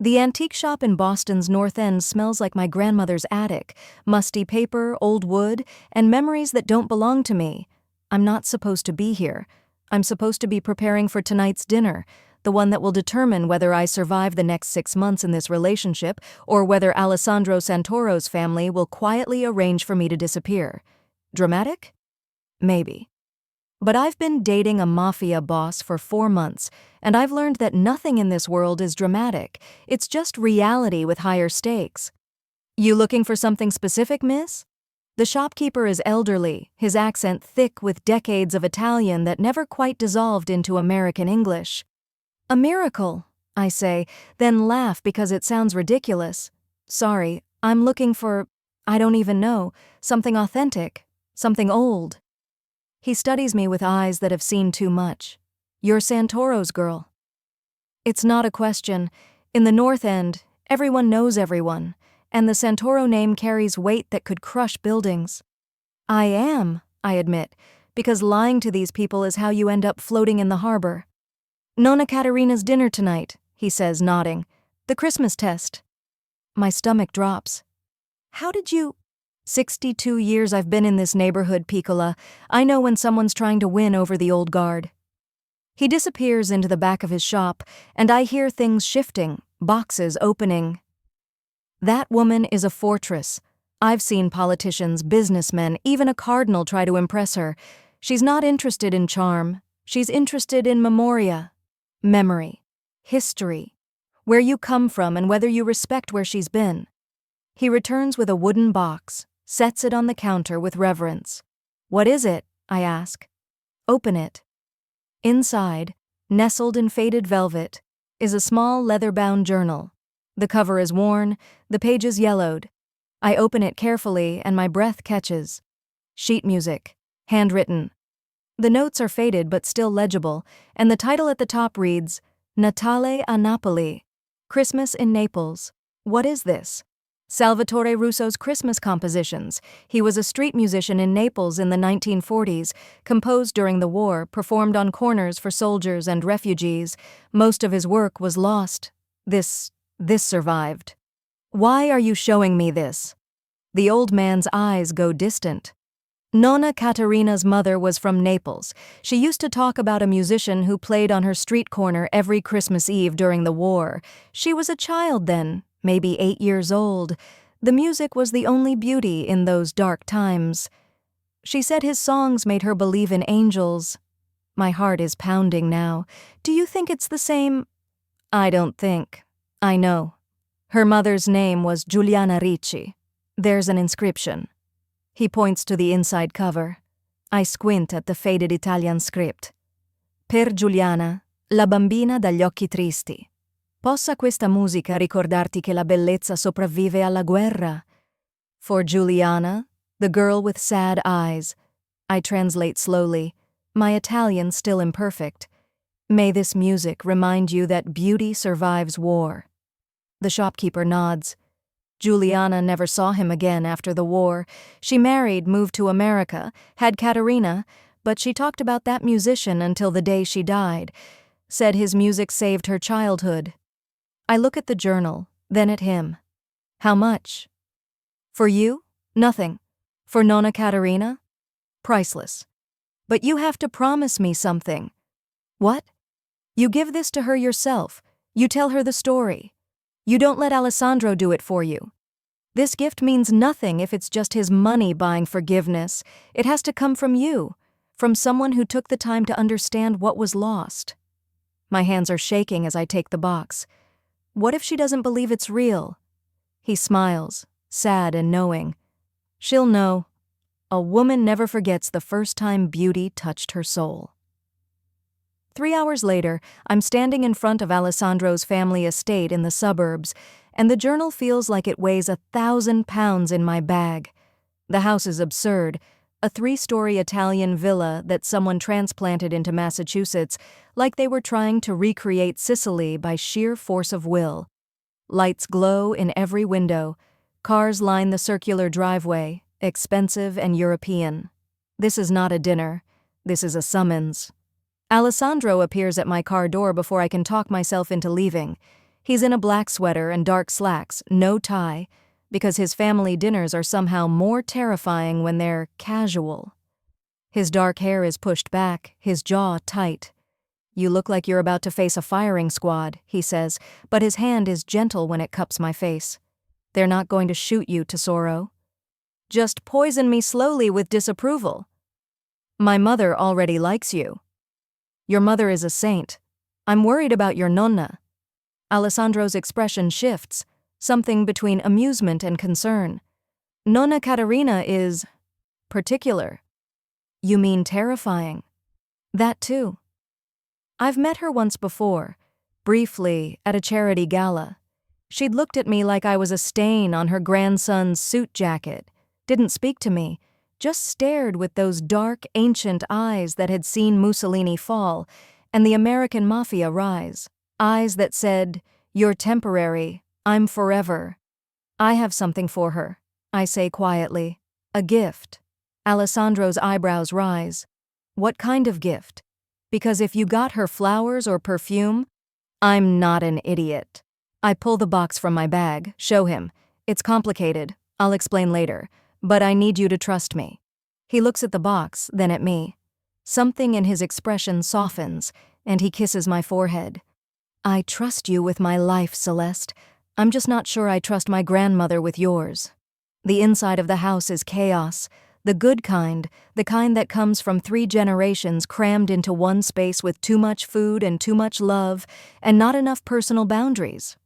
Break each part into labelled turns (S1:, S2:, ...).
S1: The antique shop in Boston's North End smells like my grandmother's attic, musty paper, old wood, and memories that don't belong to me. I'm not supposed to be here. I'm supposed to be preparing for tonight's dinner, the one that will determine whether I survive the next 6 months in this relationship or whether Alessandro Santoro's family will quietly arrange for me to disappear. Dramatic? Maybe. But I've been dating a mafia boss for 4 months, and I've learned that nothing in this world is dramatic. It's just reality with higher stakes. You looking for something specific, miss? The shopkeeper is elderly, his accent thick with decades of Italian that never quite dissolved into American English. A miracle, I say, then laugh because it sounds ridiculous. Sorry, I'm looking for, I don't even know, something authentic, something old. He studies me with eyes that have seen too much. You're Santoro's girl. It's not a question. In the North End, everyone knows everyone, and the Santoro name carries weight that could crush buildings. I am, I admit, because lying to these people is how you end up floating in the harbor. Nonna Caterina's dinner tonight, he says, nodding. The Christmas test. My stomach drops. How did you... 62 years I've been in this neighborhood, Piccola. I know when someone's trying to win over the old guard. He disappears into the back of his shop, and I hear things shifting, boxes opening. That woman is a fortress. I've seen politicians, businessmen, even a cardinal try to impress her. She's not interested in charm. She's interested in memoria, memory, history, where you come from and whether you respect where she's been. He returns with a wooden box, sets it on the counter with reverence. What is it? I ask. Open it. Inside, nestled in faded velvet, is a small leather-bound journal. The cover is worn, the pages yellowed. I open it carefully and my breath catches. Sheet music, handwritten. The notes are faded but still legible, and the title at the top reads, Natale a Napoli, Christmas in Naples. What is this? Salvatore Russo's Christmas compositions. He was a street musician in Naples in the 1940s, composed during the war, performed on corners for soldiers and refugees. Most of his work was lost. This survived. Why are you showing me this? The old man's eyes go distant. Nonna Caterina's mother was from Naples. She used to talk about a musician who played on her street corner every Christmas Eve during the war. She was a child then, maybe 8 years old. The music was the only beauty in those dark times. She said his songs made her believe in angels. My heart is pounding now. Do you think it's the same? I don't think. I know. Her mother's name was Giuliana Ricci. There's an inscription. He points to the inside cover. I squint at the faded Italian script. Per Giuliana, la bambina dagli occhi tristi. Possa questa musica ricordarti che la bellezza sopravvive alla guerra? For Giuliana, the girl with sad eyes. I translate slowly, my Italian still imperfect. May this music remind you that beauty survives war. The shopkeeper nods. Giuliana never saw him again after the war. She married, moved to America, had Caterina, but she talked about that musician until the day she died. Said his music saved her childhood. I look at the journal, then at him. How much? For you? Nothing. For Nonna Caterina? Priceless. But you have to promise me something. What? You give this to her yourself. You tell her the story. You don't let Alessandro do it for you. This gift means nothing if it's just his money buying forgiveness. It has to come from you, from someone who took the time to understand what was lost. My hands are shaking as I take the box. What if she doesn't believe it's real? He smiles, sad and knowing. She'll know. A woman never forgets the first time beauty touched her soul. 3 hours later, I'm standing in front of Alessandro's family estate in the suburbs, and the journal feels like it weighs 1,000 pounds in my bag. The house is absurd, a 3-story Italian villa that someone transplanted into Massachusetts, like they were trying to recreate Sicily by sheer force of will. Lights glow in every window. Cars line the circular driveway, expensive and European. This is not a dinner. This is a summons. Alessandro appears at my car door before I can talk myself into leaving. He's in a black sweater and dark slacks, no tie, because his family dinners are somehow more terrifying when they're casual. His dark hair is pushed back, his jaw tight. "You look like you're about to face a firing squad," he says, but his hand is gentle when it cups my face. "They're not going to shoot you, Tesoro. Just poison me slowly with disapproval. My mother already likes you. Your mother is a saint. I'm worried about your nonna." Alessandro's expression shifts, something between amusement and concern. "Nonna Caterina is particular." "You mean terrifying?" "That too." I've met her once before, briefly, at a charity gala. She'd looked at me like I was a stain on her grandson's suit jacket, didn't speak to me, just stared with those dark, ancient eyes that had seen Mussolini fall and the American Mafia rise. Eyes that said, "You're temporary, I'm forever." "I have something for her," I say quietly. "A gift." Alessandro's eyebrows rise. "What kind of gift? Because if you got her flowers or perfume..." I'm not an idiot. I pull the box from my bag, show him. "It's complicated, I'll explain later, but I need you to trust me." He looks at the box, then at me. Something in his expression softens, and he kisses my forehead. "I trust you with my life, Celeste. I'm just not sure I trust my grandmother with yours." The inside of the house is chaos. The good kind, the kind that comes from 3 generations crammed into one space with too much food and too much love, and not enough personal boundaries.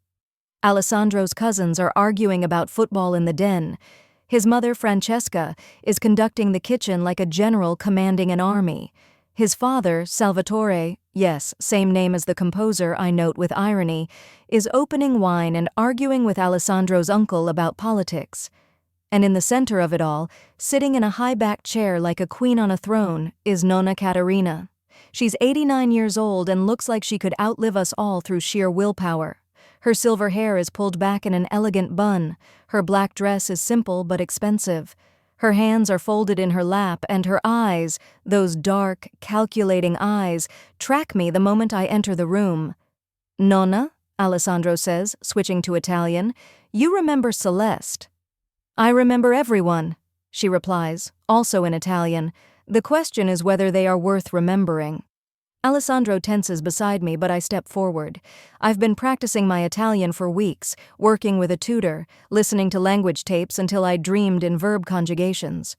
S1: Alessandro's cousins are arguing about football in the den. His mother, Francesca, is conducting the kitchen like a general commanding an army. His father, Salvatore, yes, same name as the composer, I note with irony, is opening wine and arguing with Alessandro's uncle about politics. And in the center of it all, sitting in a high-backed chair like a queen on a throne, is Nonna Caterina. She's 89 years old and looks like she could outlive us all through sheer willpower. Her silver hair is pulled back in an elegant bun. Her black dress is simple but expensive. Her hands are folded in her lap, and her eyes, those dark, calculating eyes, track me the moment I enter the room. "Nonna," Alessandro says, switching to Italian, "you remember Celeste." "I remember everyone," she replies, also in Italian. "The question is whether they are worth remembering." Alessandro tenses beside me, but I step forward. I've been practicing my Italian for weeks, working with a tutor, listening to language tapes until I dreamed in verb conjugations.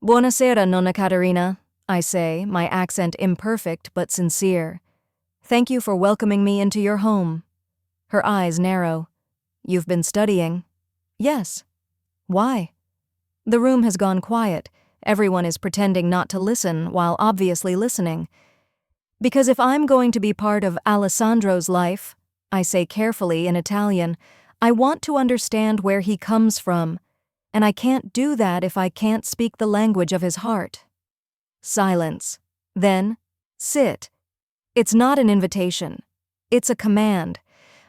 S1: "Buonasera, Nonna Caterina," I say, my accent imperfect but sincere. "Thank you for welcoming me into your home." Her eyes narrow. "You've been studying?" "Yes." "Why?" The room has gone quiet. Everyone is pretending not to listen while obviously listening. "Because if I'm going to be part of Alessandro's life," I say carefully in Italian, "I want to understand where he comes from, and I can't do that if I can't speak the language of his heart." Silence. Then, "Sit." It's not an invitation. It's a command.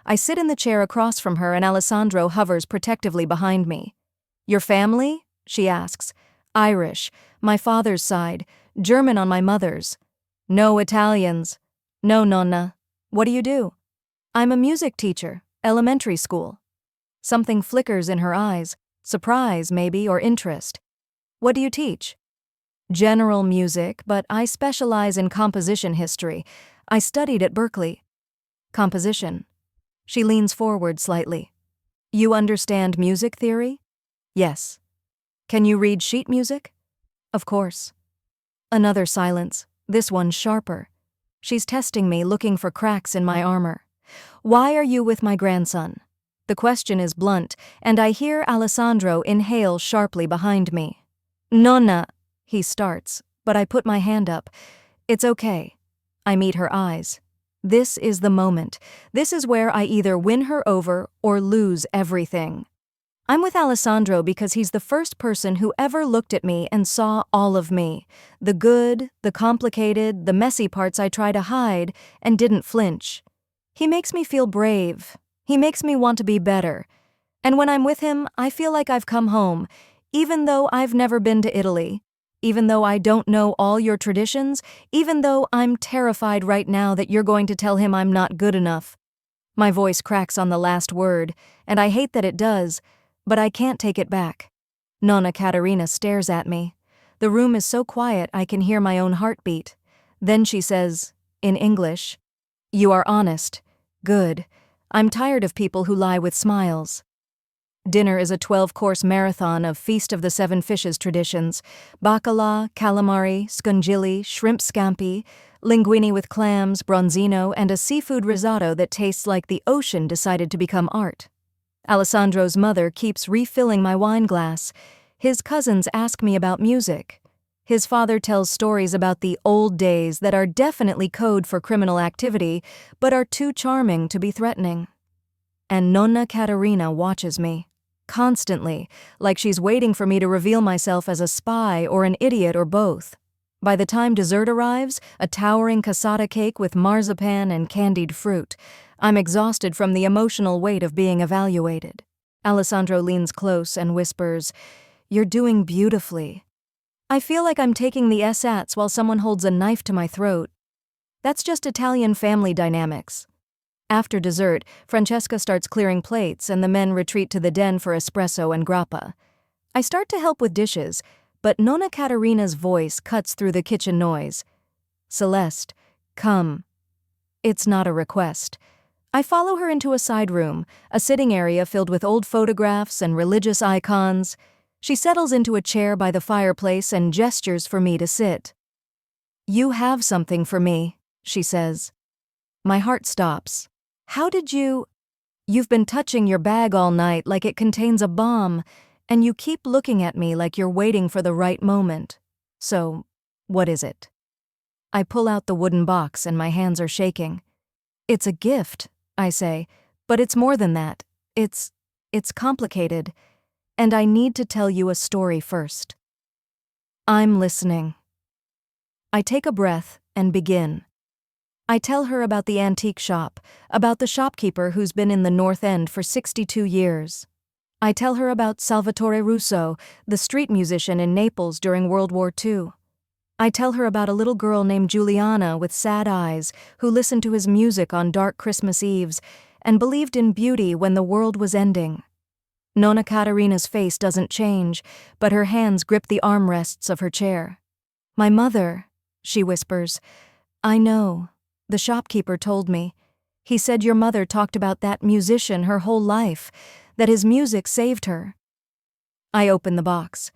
S1: I sit in the chair across from her and Alessandro hovers protectively behind me. "Your family?" she asks. "Irish, my father's side, German on my mother's." "No Italians." "No, Nonna." "What do you do?" "I'm a music teacher, elementary school." Something flickers in her eyes, surprise maybe, or interest. "What do you teach?" "General music, but I specialize in composition history. I studied at Berkeley." "Composition." She leans forward slightly. "You understand music theory?" "Yes." "Can you read sheet music?" "Of course." Another silence, this one sharper. She's testing me, looking for cracks in my armor. "Why are you with my grandson?" The question is blunt, and I hear Alessandro inhale sharply behind me. "Nonna," he starts, but I put my hand up. "It's okay." I meet her eyes. This is the moment. This is where I either win her over or lose everything. I'm with Alessandro because he's the first person who ever looked at me and saw all of me. The good, the complicated, the messy parts I try to hide, and didn't flinch. He makes me feel brave. He makes me want to be better. And when I'm with him, I feel like I've come home, even though I've never been to Italy, even though I don't know all your traditions, even though I'm terrified right now that you're going to tell him I'm not good enough. My voice cracks on the last word, and I hate that it does, but I can't take it back. Nonna Katerina stares at me. The room is so quiet I can hear my own heartbeat. Then she says, in English, "You are honest. Good. I'm tired of people who lie with smiles." Dinner is a 12-course marathon of Feast of the Seven Fishes traditions: bacala, calamari, scungilli, shrimp scampi, linguine with clams, bronzino, and a seafood risotto that tastes like the ocean decided to become art. Alessandro's mother keeps refilling my wine glass. His cousins ask me about music. His father tells stories about the old days that are definitely code for criminal activity, but are too charming to be threatening. And Nonna Katerina watches me. Constantly, like she's waiting for me to reveal myself as a spy or an idiot or both. By the time dessert arrives, a towering cassata cake with marzipan and candied fruit, I'm exhausted from the emotional weight of being evaluated. Alessandro leans close and whispers, "You're doing beautifully." I feel like I'm taking the SATs while someone holds a knife to my throat. That's just Italian family dynamics. After dessert, Francesca starts clearing plates and the men retreat to the den for espresso and grappa. I start to help with dishes, but Nonna Katerina's voice cuts through the kitchen noise. "Celeste, come." It's not a request. I follow her into a side room, a sitting area filled with old photographs and religious icons. She settles into a chair by the fireplace and gestures for me to sit. "You have something for me," she says. My heart stops. "How did you—" "You've been touching your bag all night like it contains a bomb, and you keep looking at me like you're waiting for the right moment. So, what is it?" I pull out the wooden box and my hands are shaking. "It's a gift," I say, "but it's more than that. It's complicated, and I need to tell you a story first." I'm listening. I take a breath and begin. I tell her about the antique shop, about the shopkeeper who's been in the North End for 62 years. I tell her about Salvatore Russo, the street musician in Naples during World War II. I tell her about a little girl named Juliana with sad eyes who listened to his music on dark Christmas Eves and believed in beauty when the world was ending. Nonna Katerina's face doesn't change, but her hands grip the armrests of her chair. "My mother," she whispers. "I know. The shopkeeper told me. He said your mother talked about that musician her whole life, that his music saved her." I open the box.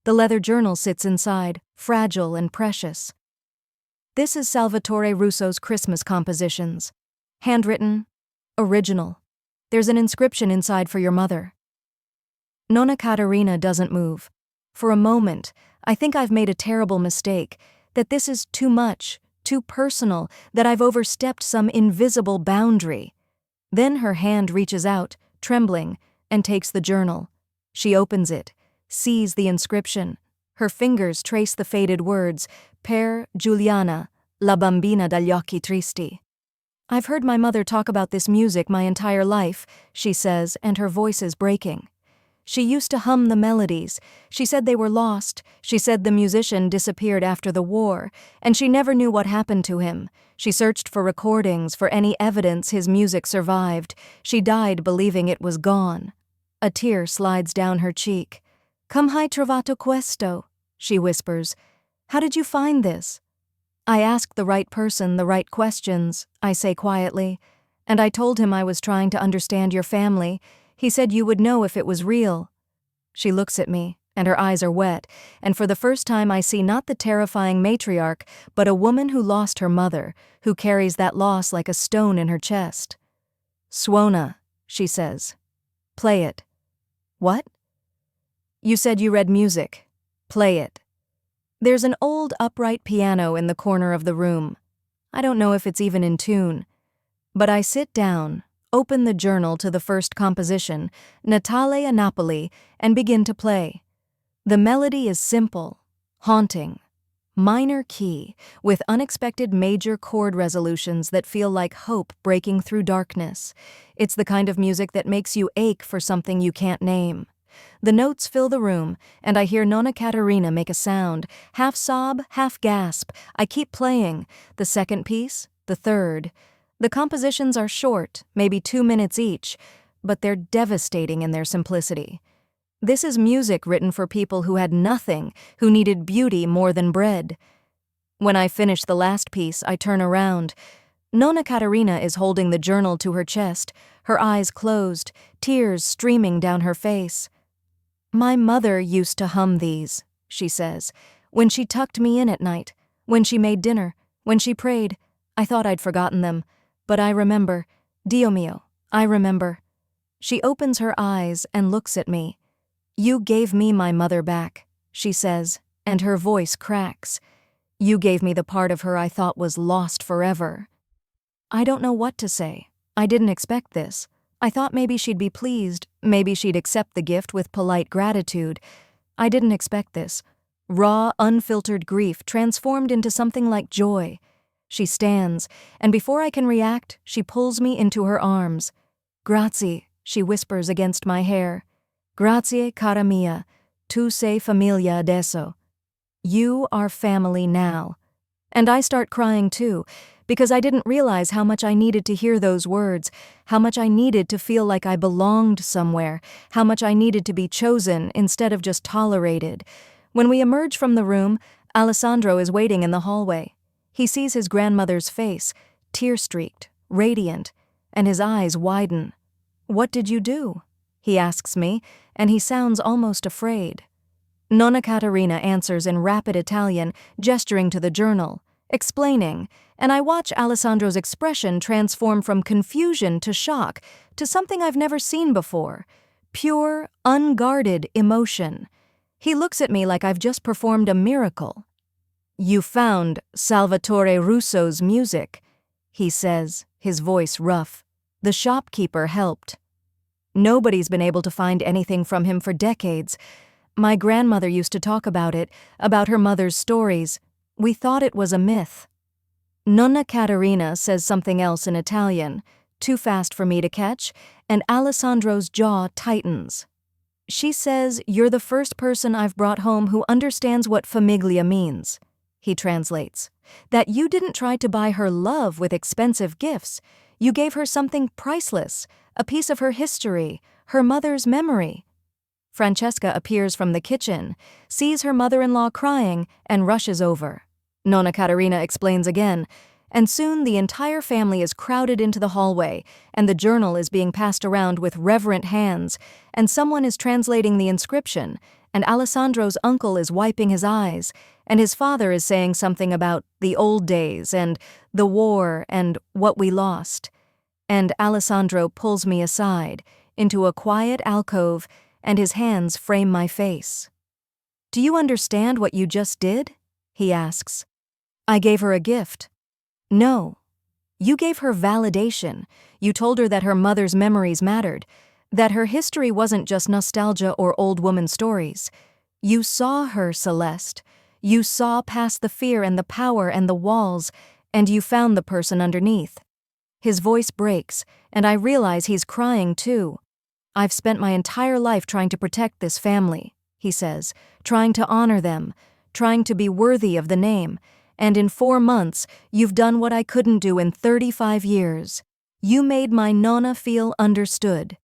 S1: The leather journal sits inside, fragile and precious. This is Salvatore Russo's Christmas compositions. Handwritten, original. There's an inscription inside for your mother. Nonna Katerina doesn't move. For a moment, I think I've made a terrible mistake, that this is too much, too personal, that I've overstepped some invisible boundary. Then her hand reaches out, trembling, and takes the journal. She opens it, sees the inscription. Her fingers trace the faded words, "Per Giuliana, la bambina dagli occhi tristi." "I've heard my mother talk about this music my entire life," she says, and her voice is breaking. "She used to hum the melodies. She said they were lost. She said the musician disappeared after the war, and she never knew what happened to him. She searched for recordings, for any evidence his music survived. She died believing it was gone." A tear slides down her cheek. "Come hai trovato questo?" she whispers. "How did you find this?" "I asked the right person the right questions," I say quietly, "and I told him I was trying to understand your family. He said you would know if it was real." She looks at me, and her eyes are wet, and for the first time I see not the terrifying matriarch, but a woman who lost her mother, who carries that loss like a stone in her chest. "Suona," she says. "Play it." "What?" "You said you read music. Play it." There's an old upright piano in the corner of the room. I don't know if it's even in tune. But I sit down, open the journal to the first composition, Natale a Napoli, and begin to play. The melody is simple, haunting, minor key, with unexpected major chord resolutions that feel like hope breaking through darkness. It's the kind of music that makes you ache for something you can't name. The notes fill the room, and I hear Nonna Katerina make a sound, half sob, half gasp. I keep playing. The second piece, the third. The compositions are short, maybe 2 minutes each, but they're devastating in their simplicity. This is music written for people who had nothing, who needed beauty more than bread. When I finish the last piece, I turn around. Nonna Caterina is holding the journal to her chest, her eyes closed, tears streaming down her face. "My mother used to hum these," she says, "when she tucked me in at night, when she made dinner, when she prayed. I thought I'd forgotten them, but I remember. Dio mio, I remember." She opens her eyes and looks at me. "You gave me my mother back," she says, and her voice cracks. "You gave me the part of her I thought was lost forever." I don't know what to say. I didn't expect this. I thought maybe she'd be pleased, maybe she'd accept the gift with polite gratitude. I didn't expect this. Raw, unfiltered grief transformed into something like joy. She stands, and before I can react, she pulls me into her arms. "Grazie," she whispers against my hair. "Grazie, cara mia. Tu sei famiglia adesso." You are family now. And I start crying too, because I didn't realize how much I needed to hear those words, how much I needed to feel like I belonged somewhere, how much I needed to be chosen instead of just tolerated. When we emerge from the room, Alessandro is waiting in the hallway. He sees his grandmother's face, tear-streaked, radiant, and his eyes widen. "What did you do?" he asks me, and he sounds almost afraid. Nonna Caterina answers in rapid Italian, gesturing to the journal, explaining, and I watch Alessandro's expression transform from confusion to shock to something I've never seen before. Pure, unguarded emotion. He looks at me like I've just performed a miracle. "You found Salvatore Russo's music," he says, his voice rough. "The shopkeeper helped. Nobody's been able to find anything from him for decades. My grandmother used to talk about it, about her mother's stories. We thought it was a myth." Nonna Caterina says something else in Italian, too fast for me to catch, and Alessandro's jaw tightens. She says, "You're the first person I've brought home who understands what famiglia means," he translates. "That you didn't try to buy her love with expensive gifts. You gave her something priceless, a piece of her history, her mother's memory." Francesca appears from the kitchen, sees her mother-in-law crying, and rushes over. Nonna Caterina explains again, and soon the entire family is crowded into the hallway, and the journal is being passed around with reverent hands, and someone is translating the inscription, and Alessandro's uncle is wiping his eyes, and his father is saying something about the old days and the war and what we lost. And Alessandro pulls me aside into a quiet alcove, and his hands frame my face. "Do you understand what you just did?" he asks. "I gave her a gift." "No. You gave her validation. You told her that her mother's memories mattered, that her history wasn't just nostalgia or old woman stories. You saw her, Celeste. You saw past the fear and the power and the walls, and you found the person underneath." His voice breaks, and I realize he's crying too. "I've spent my entire life trying to protect this family," he says, "trying to honor them, trying to be worthy of the name. And in 4 months, you've done what I couldn't do in 35 years. You made my Nonna feel understood."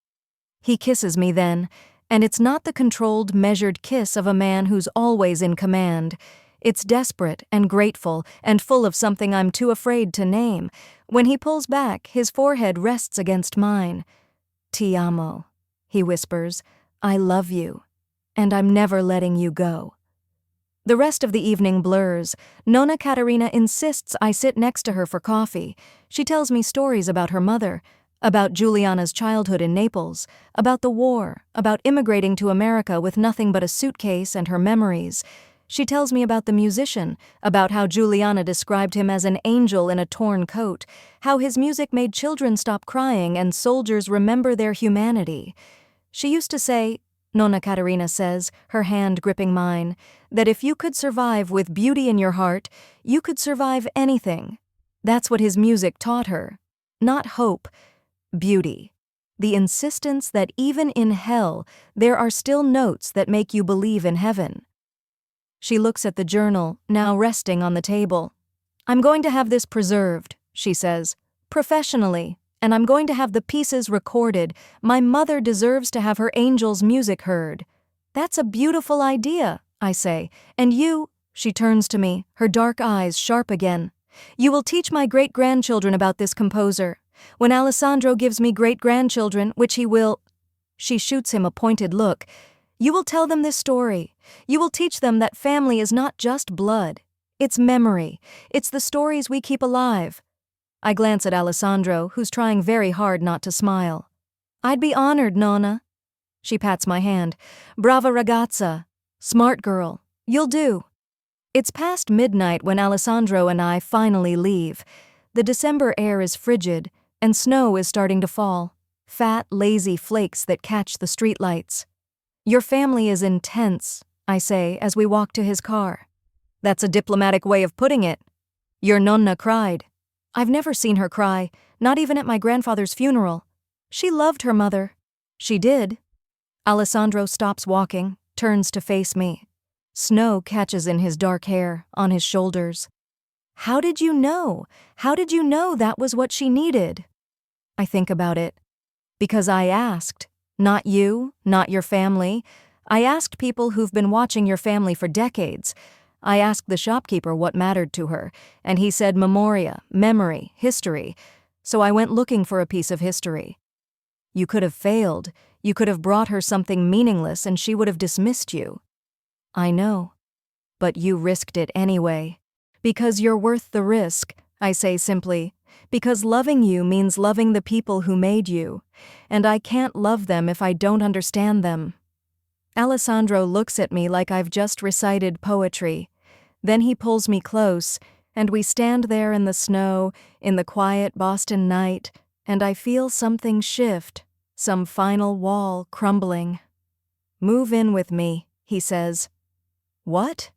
S1: He kisses me then, and it's not the controlled, measured kiss of a man who's always in command. It's desperate and grateful and full of something I'm too afraid to name. When he pulls back, his forehead rests against mine. "Ti amo," he whispers. "I love you, and I'm never letting you go." The rest of the evening blurs. Nonna Caterina insists I sit next to her for coffee. She tells me stories about her mother, about Giuliana's childhood in Naples, about the war, about immigrating to America with nothing but a suitcase and her memories. She tells me about the musician, about how Giuliana described him as an angel in a torn coat, how his music made children stop crying and soldiers remember their humanity. She used to say, Nonna Caterina says, her hand gripping mine, that if you could survive with beauty in your heart, you could survive anything. That's what his music taught her. Not hope, beauty. The insistence that even in hell, there are still notes that make you believe in heaven. She looks at the journal, now resting on the table. "I'm going to have this preserved," she says. Professionally. And I'm going to have the pieces recorded. My mother deserves to have her angel's music heard. That's a beautiful idea, I say. And you, she turns to me, her dark eyes sharp again. You will teach my great-grandchildren about this composer. When Alessandro gives me great-grandchildren, which he will... She shoots him a pointed look. You will tell them this story. You will teach them that family is not just blood. It's memory. It's the stories we keep alive. I glance at Alessandro, who's trying very hard not to smile. I'd be honored, Nonna. She pats my hand. Brava ragazza. Smart girl. You'll do. It's past midnight when Alessandro and I finally leave. The December air is frigid, and snow is starting to fall. Fat, lazy flakes that catch the streetlights. Your family is intense, I say as we walk to his car. That's a diplomatic way of putting it. Your nonna cried. I've never seen her cry, not even at my grandfather's funeral. She loved her mother. She did. Alessandro stops walking, turns to face me. Snow catches in his dark hair, on his shoulders. How did you know? How did you know that was what she needed? I think about it. Because I asked. Not you, not your family. I asked people who've been watching your family for decades. I asked the shopkeeper what mattered to her, and he said memoria, memory, history. So I went looking for a piece of history. You could have failed. You could have brought her something meaningless and she would have dismissed you. I know. But you risked it anyway. Because you're worth the risk, I say simply. Because loving you means loving the people who made you. And I can't love them if I don't understand them. Alessandro looks at me like I've just recited poetry. Then he pulls me close, and we stand there in the snow, in the quiet Boston night, and I feel something shift, some final wall crumbling. Move in with me, he says. What?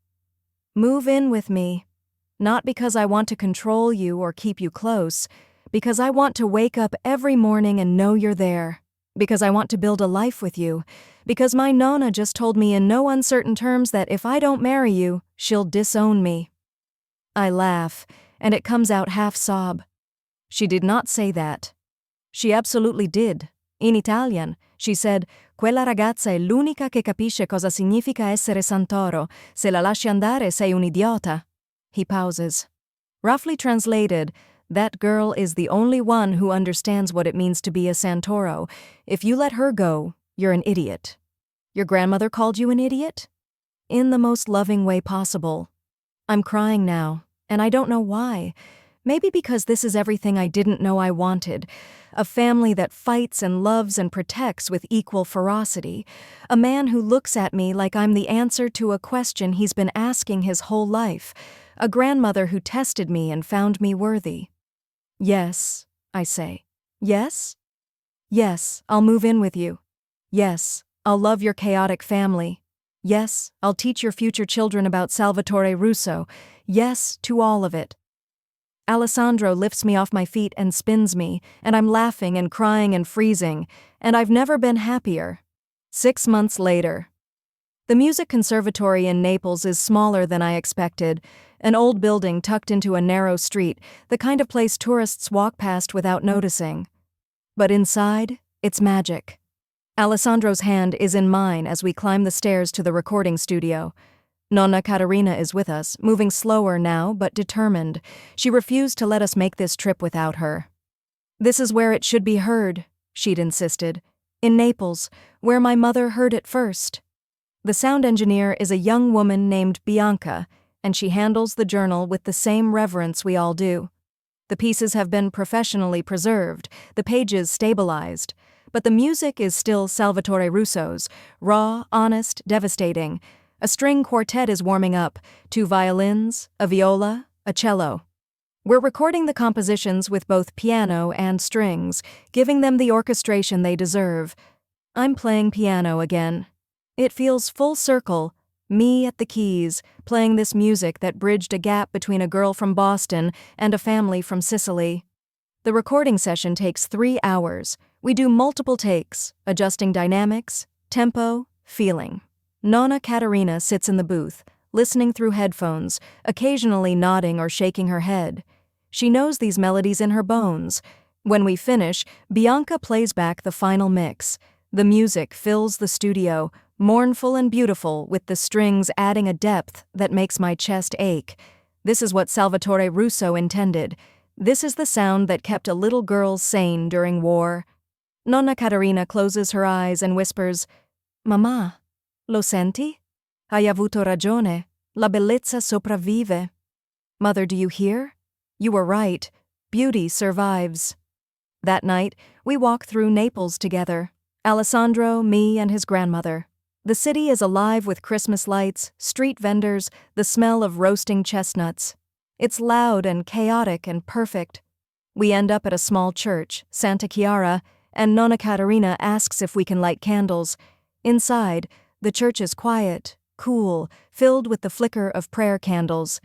S1: Move in with me. Not because I want to control you or keep you close, because I want to wake up every morning and know you're there, because I want to build a life with you, because my Nonna just told me in no uncertain terms that if I don't marry you, she'll disown me. I laugh, and it comes out half-sob. She did not say that. She absolutely did. In Italian, she said, Quella ragazza è l'unica che capisce cosa significa essere Santoro. Se la lasci andare sei un idiota. He pauses. Roughly translated, that girl is the only one who understands what it means to be a Santoro. If you let her go, you're an idiot. Your grandmother called you an idiot? In the most loving way possible. I'm crying now, and I don't know why. Maybe because this is everything I didn't know I wanted. A family that fights and loves and protects with equal ferocity. A man who looks at me like I'm the answer to a question he's been asking his whole life. A grandmother who tested me and found me worthy. Yes, I say. Yes? Yes, I'll move in with you. Yes, I'll love your chaotic family. Yes, I'll teach your future children about Salvatore Russo. Yes, to all of it. Alessandro lifts me off my feet and spins me, and I'm laughing and crying and freezing, and I've never been happier. 6 months later. The music conservatory in Naples is smaller than I expected, an old building tucked into a narrow street, the kind of place tourists walk past without noticing. But inside, it's magic. Alessandro's hand is in mine as we climb the stairs to the recording studio. Nonna Caterina is with us, moving slower now, but determined. She refused to let us make this trip without her. This is where it should be heard, she'd insisted. In Naples, where my mother heard it first. The sound engineer is a young woman named Bianca, and she handles the journal with the same reverence we all do. The pieces have been professionally preserved, the pages stabilized, but the music is still Salvatore Russo's, raw, honest, devastating. A string quartet is warming up, 2 violins, a viola, a cello. We're recording the compositions with both piano and strings, giving them the orchestration they deserve. I'm playing piano again. It feels full circle, me at the keys, playing this music that bridged a gap between a girl from Boston and a family from Sicily. The recording session takes 3 hours. We do multiple takes, adjusting dynamics, tempo, feeling. Nonna Caterina sits in the booth, listening through headphones, occasionally nodding or shaking her head. She knows these melodies in her bones. When we finish, Bianca plays back the final mix. The music fills the studio, mournful and beautiful, with the strings adding a depth that makes my chest ache. This is what Salvatore Russo intended. This is the sound that kept a little girl sane during war. Nonna Caterina closes her eyes and whispers, "Mamma, lo senti? Hai avuto ragione. La bellezza sopravvive." Mother, do you hear? You were right. Beauty survives. That night, we walk through Naples together. Alessandro, me, and his grandmother. The city is alive with Christmas lights, street vendors, the smell of roasting chestnuts. It's loud and chaotic and perfect. We end up at a small church, Santa Chiara, and Nonna Caterina asks if we can light candles. Inside, the church is quiet, cool, filled with the flicker of prayer candles.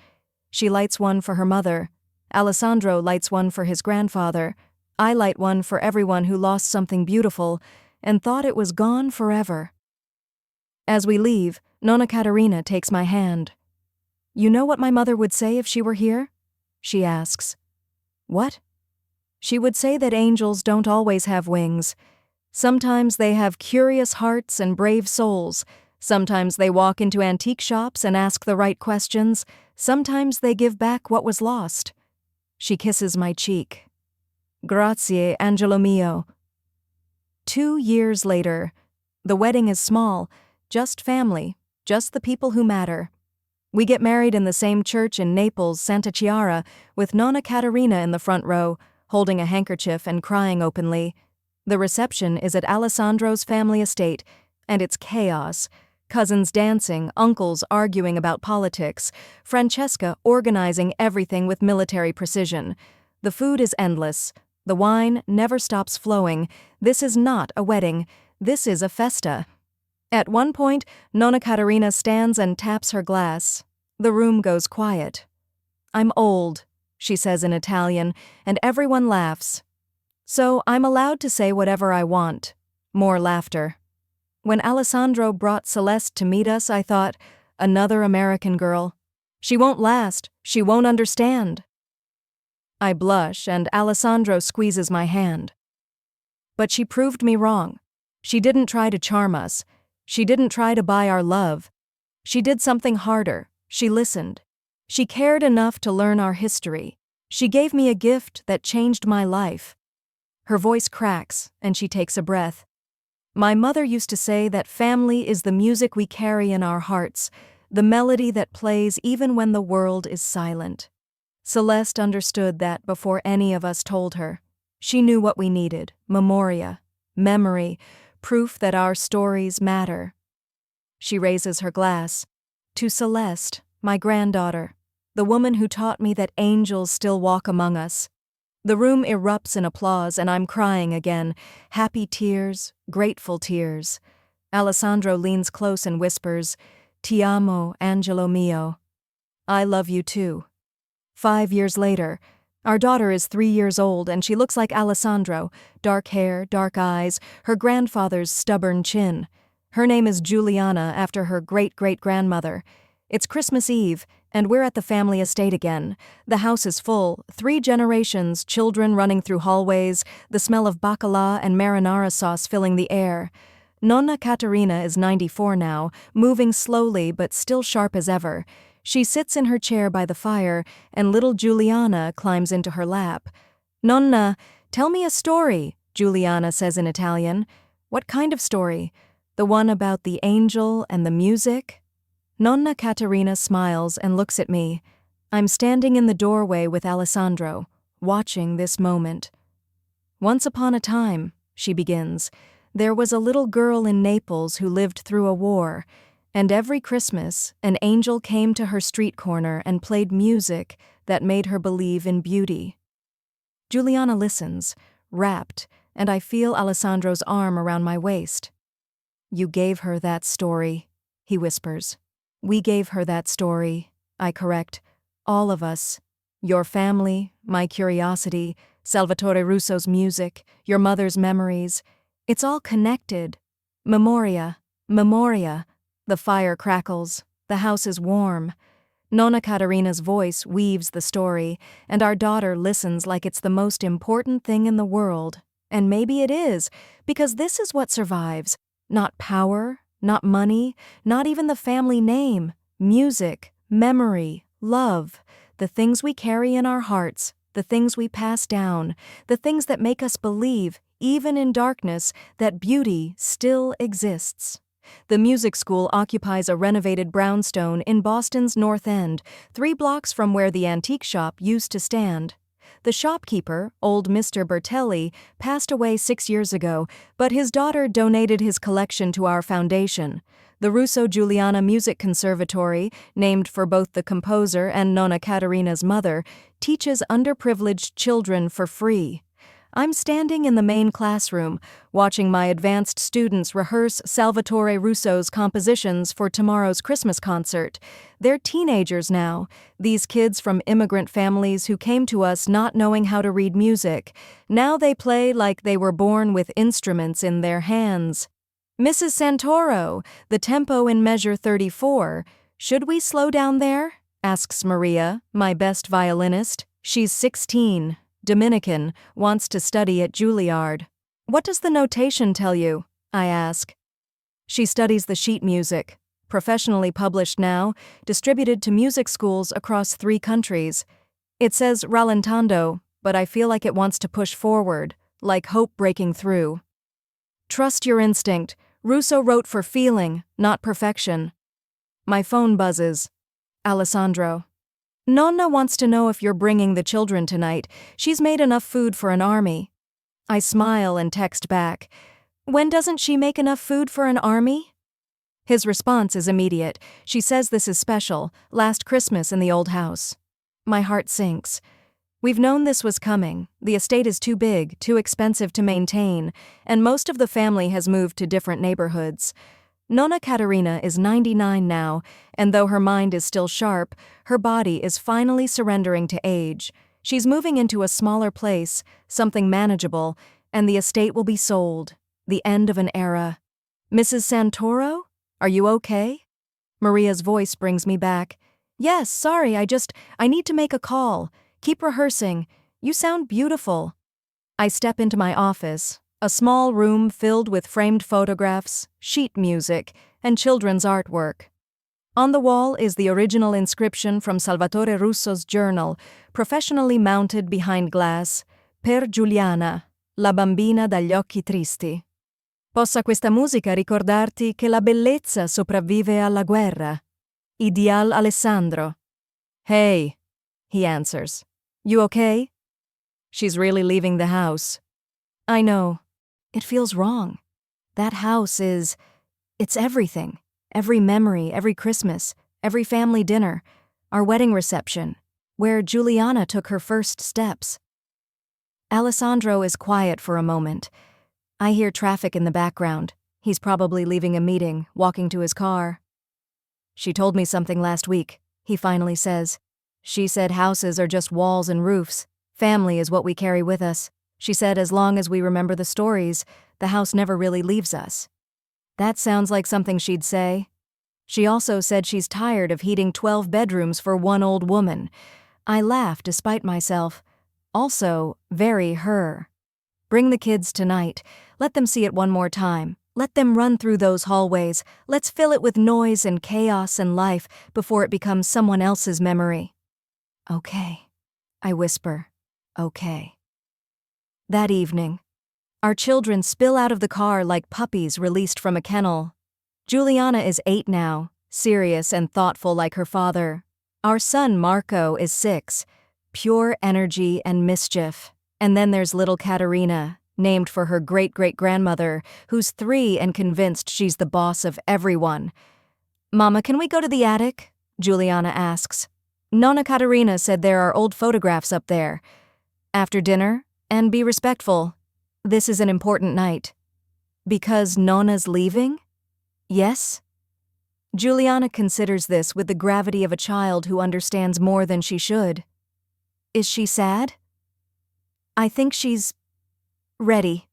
S1: She lights one for her mother. Alessandro lights one for his grandfather. I light one for everyone who lost something beautiful and thought it was gone forever. As we leave, Nonna Caterina takes my hand. "You know what my mother would say if she were here?" she asks. "What?" "She would say that angels don't always have wings. Sometimes they have curious hearts and brave souls. Sometimes they walk into antique shops and ask the right questions. Sometimes they give back what was lost." She kisses my cheek. "Grazie, angelo mio." 2 years later. The wedding is small, just family, just the people who matter. We get married in the same church in Naples, Santa Chiara, with Nonna Caterina in the front row, holding a handkerchief and crying openly. The reception is at Alessandro's family estate, and it's chaos. Cousins dancing, uncles arguing about politics, Francesca organizing everything with military precision. The food is endless. The wine never stops flowing. This is not a wedding. This is a festa. At one point, Nonna Caterina stands and taps her glass. The room goes quiet. "I'm old," she says in Italian, and everyone laughs. So I'm allowed to say whatever I want. More laughter. When Alessandro brought Celeste to meet us, I thought, another American girl. She won't last. She won't understand. I blush, and Alessandro squeezes my hand. But she proved me wrong. She didn't try to charm us. She didn't try to buy our love. She did something harder. She listened. She cared enough to learn our history. She gave me a gift that changed my life. Her voice cracks, and she takes a breath. My mother used to say that family is the music we carry in our hearts, the melody that plays even when the world is silent. Celeste understood that before any of us told her. She knew what we needed: memoria, memory, proof that our stories matter. She raises her glass. To Celeste, my granddaughter, the woman who taught me that angels still walk among us. The room erupts in applause, and I'm crying again. Happy tears, grateful tears. Alessandro leans close and whispers, "Ti amo, angelo mio." I love you too. 5 years later, our daughter is 3 years old, and she looks like Alessandro, dark hair, dark eyes, her grandfather's stubborn chin. Her name is Giuliana, after her great-great-grandmother. It's Christmas Eve, and we're at the family estate again. The house is full, 3 generations, children running through hallways, the smell of bacala and marinara sauce filling the air. Nonna Caterina is 94 now, moving slowly but still sharp as ever. She sits in her chair by the fire, and little Giuliana climbs into her lap. "Nonna, tell me a story," Giuliana says in Italian. "What kind of story? The one about the angel and the music?" Nonna Caterina smiles and looks at me. I'm standing in the doorway with Alessandro, watching this moment. "Once upon a time," she begins, "there was a little girl in Naples who lived through a war. And every Christmas, an angel came to her street corner and played music that made her believe in beauty." Giuliana listens, rapt, and I feel Alessandro's arm around my waist. "You gave her that story," he whispers. "We gave her that story," I correct. "All of us. Your family, my curiosity, Salvatore Russo's music, your mother's memories. It's all connected. Memoria, memoria." The fire crackles. The house is warm. Nonna Katarina's voice weaves the story, and our daughter listens like it's the most important thing in the world. And maybe it is, because this is what survives. Not power, not money, not even the family name. Music, memory, love, the things we carry in our hearts, the things we pass down, the things that make us believe, even in darkness, that beauty still exists. The music school occupies a renovated brownstone in Boston's North End, 3 blocks from where the antique shop used to stand. The shopkeeper, old Mr. Bertelli, passed away 6 years ago, but his daughter donated his collection to our foundation. The Russo Giuliana Music Conservatory, named for both the composer and Nonna Katarina's mother, teaches underprivileged children for free. I'm standing in the main classroom, watching my advanced students rehearse Salvatore Russo's compositions for tomorrow's Christmas concert. They're teenagers now, these kids from immigrant families who came to us not knowing how to read music. Now they play like they were born with instruments in their hands. Mrs. Santoro, the tempo in measure 34. Should we slow down there? Asks Maria, my best violinist. She's 16. Dominican, wants to study at Juilliard. What does the notation tell you? I ask. She studies the sheet music, professionally published now, distributed to music schools across 3 countries. It says rallentando, but I feel like it wants to push forward, like hope breaking through. Trust your instinct. Russo wrote for feeling, not perfection. My phone buzzes. Alessandro. Nonna wants to know if you're bringing the children tonight. She's made enough food for an army. I smile and text back. When doesn't she make enough food for an army? His response is immediate. She says this is special, last Christmas in the old house. My heart sinks. We've known this was coming. The estate is too big, too expensive to maintain, and most of the family has moved to different neighborhoods. Nonna Katarina is 99 now, and though her mind is still sharp, her body is finally surrendering to age. She's moving into a smaller place, something manageable, and the estate will be sold. The end of an era. Mrs. Santoro? Are you okay? Maria's voice brings me back. Yes, sorry, I need to make a call. Keep rehearsing. You sound beautiful. I step into my office. A small room filled with framed photographs, sheet music, and children's artwork. On the wall is the original inscription from Salvatore Russo's journal, professionally mounted behind glass, Per Giuliana, la bambina dagli occhi tristi. Possa questa musica ricordarti che la bellezza sopravvive alla guerra. Ideal Alessandro. Hey, he answers. You okay? She's really leaving the house. I know. It feels wrong. That house it's everything. Every memory, every Christmas, every family dinner, our wedding reception, where Giuliana took her first steps. Alessandro is quiet for a moment. I hear traffic in the background. He's probably leaving a meeting, walking to his car. She told me something last week, he finally says. She said houses are just walls and roofs. Family is what we carry with us. She said as long as we remember the stories, the house never really leaves us. That sounds like something she'd say. She also said she's tired of heating 12 bedrooms for one old woman. I laugh despite myself. Also, very her. Bring the kids tonight. Let them see it one more time. Let them run through those hallways. Let's fill it with noise and chaos and life before it becomes someone else's memory. Okay, I whisper. Okay. That evening, our children spill out of the car like puppies released from a kennel. Giuliana is 8 now, serious and thoughtful like her father. Our son Marco is 6, pure energy and mischief. And then there's little Katerina, named for her great-great-grandmother, who's 3 and convinced she's the boss of everyone. Mama, can we go to the attic? Giuliana asks. Nonna Katerina said there are old photographs up there. After dinner? And be respectful. This is an important night. Because Nonna's leaving? Yes? Giuliana considers this with the gravity of a child who understands more than she should. Is she sad? I think she's ready.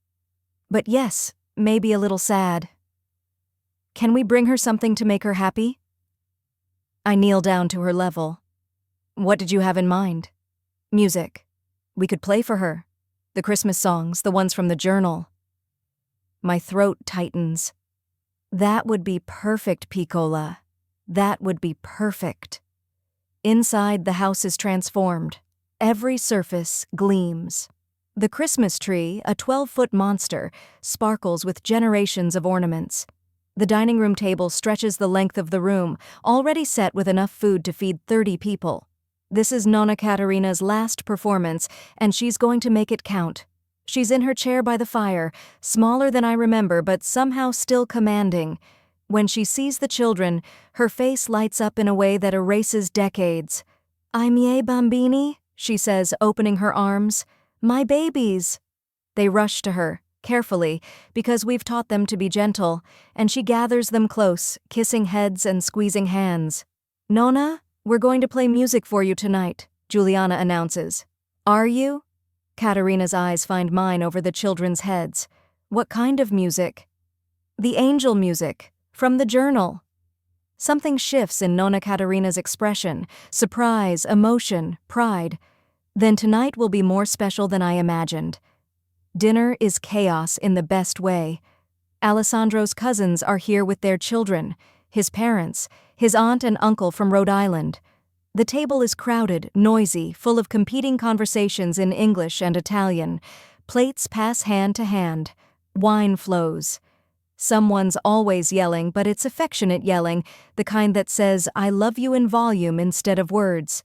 S1: But yes, maybe a little sad. Can we bring her something to make her happy? I kneel down to her level. What did you have in mind? Music. We could play for her. The Christmas songs, the ones from the journal. My throat tightens. That would be perfect, Piccola. That would be perfect. Inside, the house is transformed. Every surface gleams. The Christmas tree, a 12-foot monster, sparkles with generations of ornaments. The dining room table stretches the length of the room, already set with enough food to feed 30 people. This is Nonna Caterina's last performance, and she's going to make it count. She's in her chair by the fire, smaller than I remember, but somehow still commanding. When she sees the children, her face lights up in a way that erases decades. "I miei bambini," she says, opening her arms. "My babies." They rush to her, carefully, because we've taught them to be gentle, and she gathers them close, kissing heads and squeezing hands. "Nonna, we're going to play music for you tonight," Juliana announces. "Are you?" Caterina's eyes find mine over the children's heads. "What kind of music?" "The angel music, from the journal." Something shifts in Nonna Caterina's expression, surprise, emotion, pride. Then tonight will be more special than I imagined. Dinner is chaos in the best way. Alessandro's cousins are here with their children, his parents, his aunt and uncle from Rhode Island. The table is crowded, noisy, full of competing conversations in English and Italian. Plates pass hand to hand. Wine flows. Someone's always yelling, but it's affectionate yelling, the kind that says, "I love you" in volume instead of words.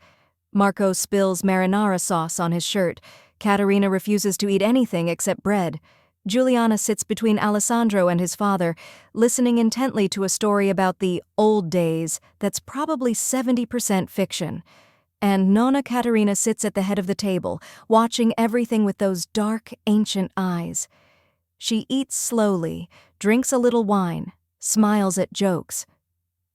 S1: Marco spills marinara sauce on his shirt. Caterina refuses to eat anything except bread. Juliana sits between Alessandro and his father, listening intently to a story about the old days that's probably 70% fiction. And Nonna Caterina sits at the head of the table, watching everything with those dark, ancient eyes. She eats slowly, drinks a little wine, smiles at jokes.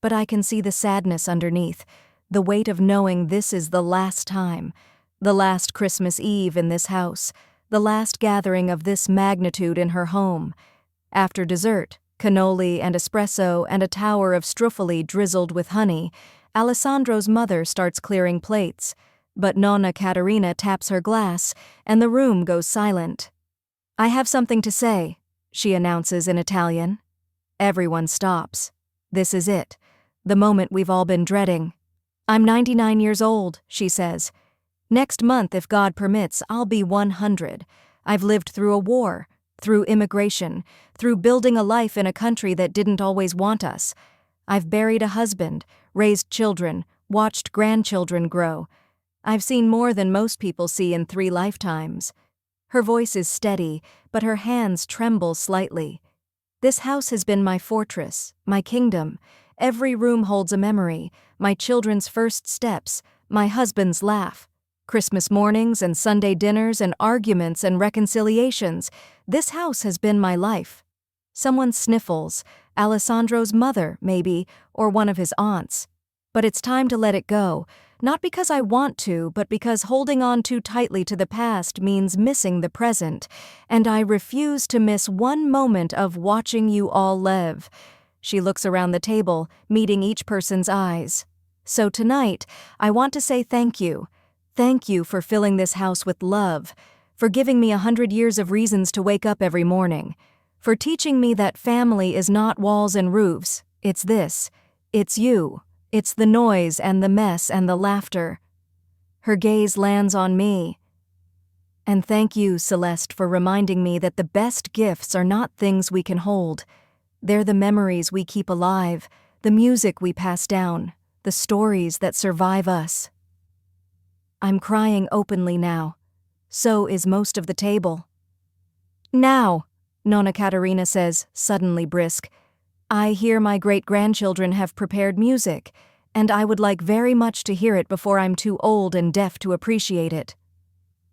S1: But I can see the sadness underneath, the weight of knowing this is the last time, the last Christmas Eve in this house, the last gathering of this magnitude in her home. After dessert, cannoli and espresso and a tower of struffoli drizzled with honey, Alessandro's mother starts clearing plates, but Nonna Caterina taps her glass, and the room goes silent. "I have something to say," she announces in Italian. Everyone stops. This is it, the moment we've all been dreading. "I'm 99 years old," she says. "Next month, if God permits, I'll be 100. I've lived through a war, through immigration, through building a life in a country that didn't always want us. I've buried a husband, raised children, watched grandchildren grow. I've seen more than most people see in 3 lifetimes." Her voice is steady, but her hands tremble slightly. "This house has been my fortress, my kingdom. Every room holds a memory, my children's first steps, my husband's laugh. Christmas mornings and Sunday dinners and arguments and reconciliations. This house has been my life." Someone sniffles, Alessandro's mother, maybe, or one of his aunts. But it's time to let it go, not because I want to, but because holding on too tightly to the past means missing the present, and I refuse to miss one moment of watching you all live. She looks around the table, meeting each person's eyes. "So tonight, I want to say thank you. Thank you for filling this house with love, for giving me 100 years of reasons to wake up every morning, for teaching me that family is not walls and roofs, it's this, it's you, it's the noise and the mess and the laughter." Her gaze lands on me. "And thank you, Celeste, for reminding me that the best gifts are not things we can hold. They're the memories we keep alive, the music we pass down, the stories that survive us." I'm crying openly now. So is most of the table. "Now," Nonna Caterina says, suddenly brisk, "I hear my great-grandchildren have prepared music, and I would like very much to hear it before I'm too old and deaf to appreciate it."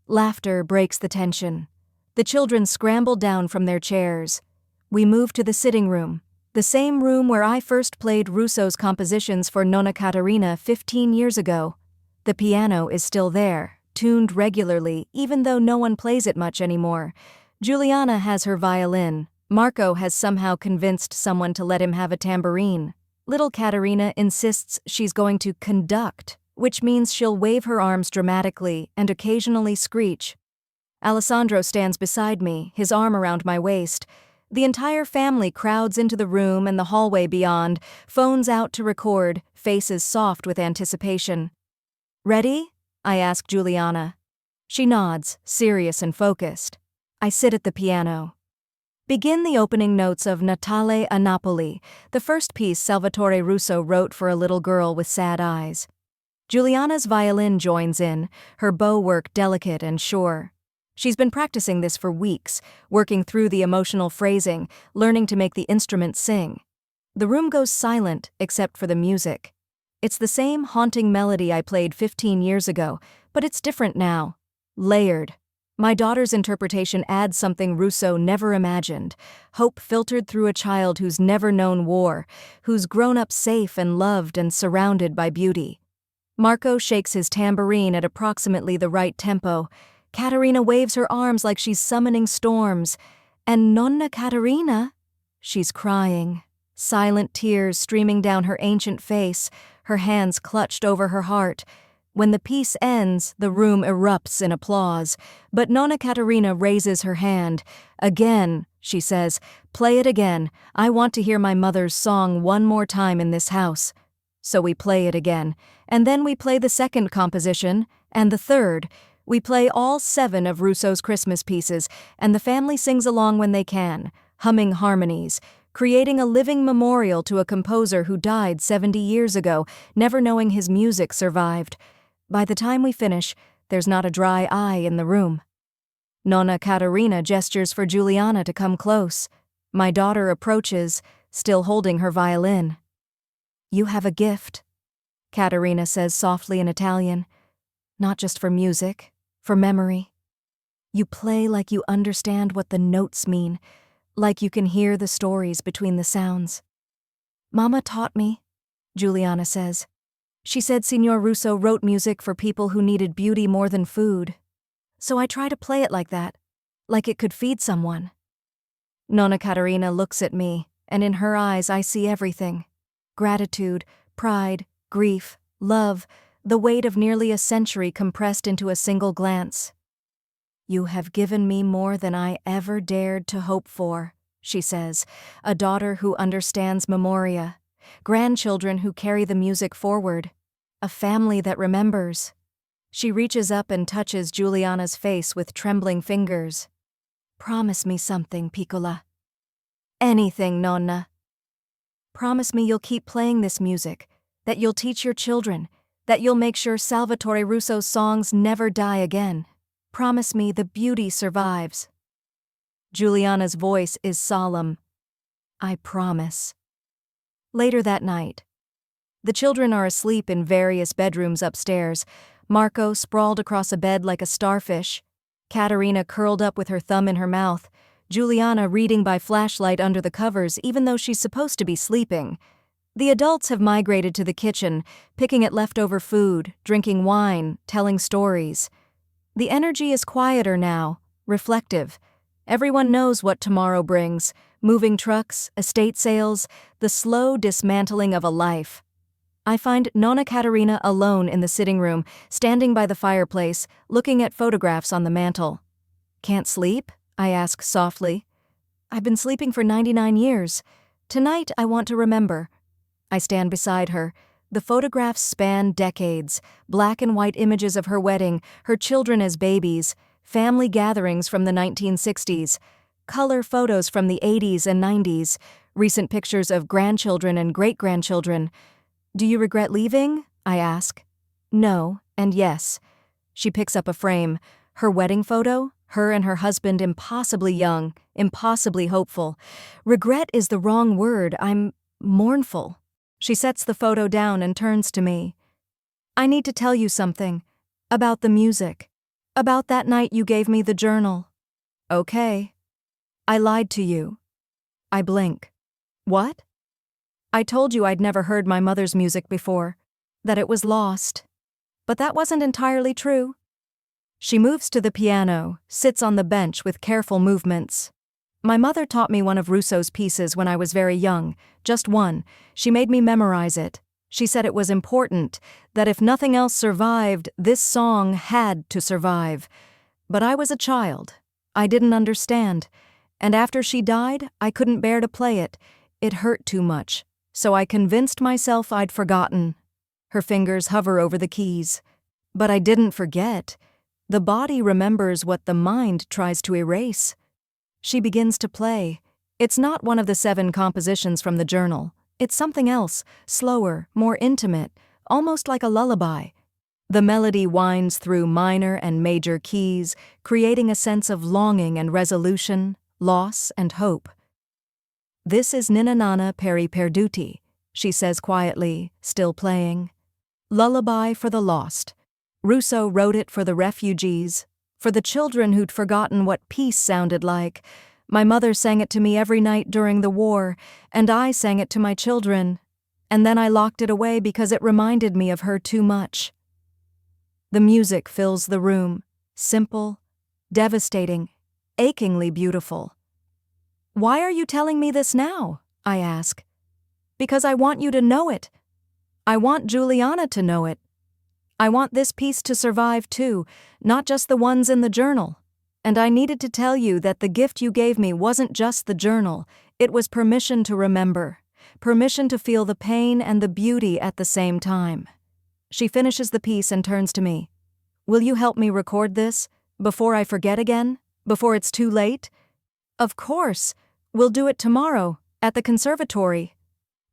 S1: Laughter breaks the tension. The children scramble down from their chairs. We move to the sitting room, the same room where I first played Russo's compositions for Nonna Caterina 15 years ago. The piano is still there, tuned regularly, even though no one plays it much anymore. Juliana has her violin. Marco has somehow convinced someone to let him have a tambourine. Little Katerina insists she's going to conduct, which means she'll wave her arms dramatically and occasionally screech. Alessandro stands beside me, his arm around my waist. The entire family crowds into the room and the hallway beyond, phones out to record, faces soft with anticipation. "Ready?" I ask Juliana. She nods, serious and focused. I sit at the piano. Begin the opening notes of Natale a Napoli, the first piece Salvatore Russo wrote for a little girl with sad eyes. Juliana's violin joins in, her bow work delicate and sure. She's been practicing this for weeks, working through the emotional phrasing, learning to make the instrument sing. The room goes silent except for the music. It's the same haunting melody I played 15 years ago, but it's different now. Layered. My daughter's interpretation adds something Russo never imagined, hope filtered through a child who's never known war, who's grown up safe and loved and surrounded by beauty. Marco shakes his tambourine at approximately the right tempo. Katerina waves her arms like she's summoning storms. And Nonna Caterina? She's crying, silent tears streaming down her ancient face, her hands clutched over her heart. When the piece ends, the room erupts in applause, but Nonna Caterina raises her hand. "Again," she says, "play it again. I want to hear my mother's song one more time in this house." So we play it again, and then we play the second composition, and the third. We play all 7 of Russo's Christmas pieces, and the family sings along when they can, humming harmonies, creating a living memorial to a composer who died 70 years ago, never knowing his music survived. By the time we finish, there's not a dry eye in the room. Nonna Caterina gestures for Juliana to come close. My daughter approaches, still holding her violin. "You have a gift," Caterina says softly in Italian. "Not just for music, for memory. You play like you understand what the notes mean, like you can hear the stories between the sounds." "Mama taught me," Juliana says. "She said Signor Russo wrote music for people who needed beauty more than food. So I try to play it like that, like it could feed someone." Nonna Caterina looks at me, and in her eyes I see everything. Gratitude, pride, grief, love, the weight of nearly a century compressed into a single glance. "You have given me more than I ever dared to hope for," she says, "a daughter who understands memoria, grandchildren who carry the music forward, a family that remembers." She reaches up and touches Juliana's face with trembling fingers. "Promise me something, Piccola." "Anything, Nonna." "Promise me you'll keep playing this music, that you'll teach your children, that you'll make sure Salvatore Russo's songs never die again. Promise me the beauty survives." Juliana's voice is solemn. "I promise." Later that night. The children are asleep in various bedrooms upstairs, Marco sprawled across a bed like a starfish, Caterina curled up with her thumb in her mouth, Juliana reading by flashlight under the covers even though she's supposed to be sleeping. The adults have migrated to the kitchen, picking at leftover food, drinking wine, telling stories. The energy is quieter now, reflective. Everyone knows what tomorrow brings: moving trucks, estate sales, the slow dismantling of a life. I find Nonna Caterina alone in the sitting room, standing by the fireplace, looking at photographs on the mantel. "Can't sleep?" I ask softly. "I've been sleeping for 99 years. Tonight I want to remember." I stand beside her. The photographs span decades, black and white images of her wedding, her children as babies, family gatherings from the 1960s, color photos from the 80s and 90s, recent pictures of grandchildren and great-grandchildren. "Do you regret leaving?" I ask. "No, and yes." She picks up a frame. Her wedding photo, her and her husband impossibly young, impossibly hopeful. Regret is the wrong word. I'm mournful. She sets the photo down and turns to me. "I need to tell you something. About the music. About that night you gave me the journal." "Okay." "I lied to you." I blink. "What?" "I told you I'd never heard my mother's music before, that it was lost. But that wasn't entirely true." She moves to the piano, sits on the bench with careful movements. My mother taught me one of Rousseau's pieces when I was very young, just one. She made me memorize it. She said it was important, that if nothing else survived, this song had to survive. But I was a child. I didn't understand. And after she died, I couldn't bear to play it. It hurt too much. So I convinced myself I'd forgotten. Her fingers hover over the keys. But I didn't forget. The body remembers what the mind tries to erase. She begins to play. It's not one of the 7 compositions from the journal. It's something else, slower, more intimate, almost like a lullaby. The melody winds through minor and major keys, creating a sense of longing and resolution, loss and hope. "This is Ninna Nonna per I perduti," she says quietly, still playing. Lullaby for the lost. Rousseau wrote it for the refugees, for the children who'd forgotten what peace sounded like. My mother sang it to me every night during the war, and I sang it to my children. And then I locked it away because it reminded me of her too much. The music fills the room, simple, devastating, achingly beautiful. "Why are you telling me this now?" I ask. "Because I want you to know it. I want Juliana to know it. I want this piece to survive too, not just the ones in the journal. And I needed to tell you that the gift you gave me wasn't just the journal, it was permission to remember, permission to feel the pain and the beauty at the same time." She finishes the piece and turns to me. "Will you help me record this, before I forget again, before it's too late?" "Of course. We'll do it tomorrow, at the conservatory."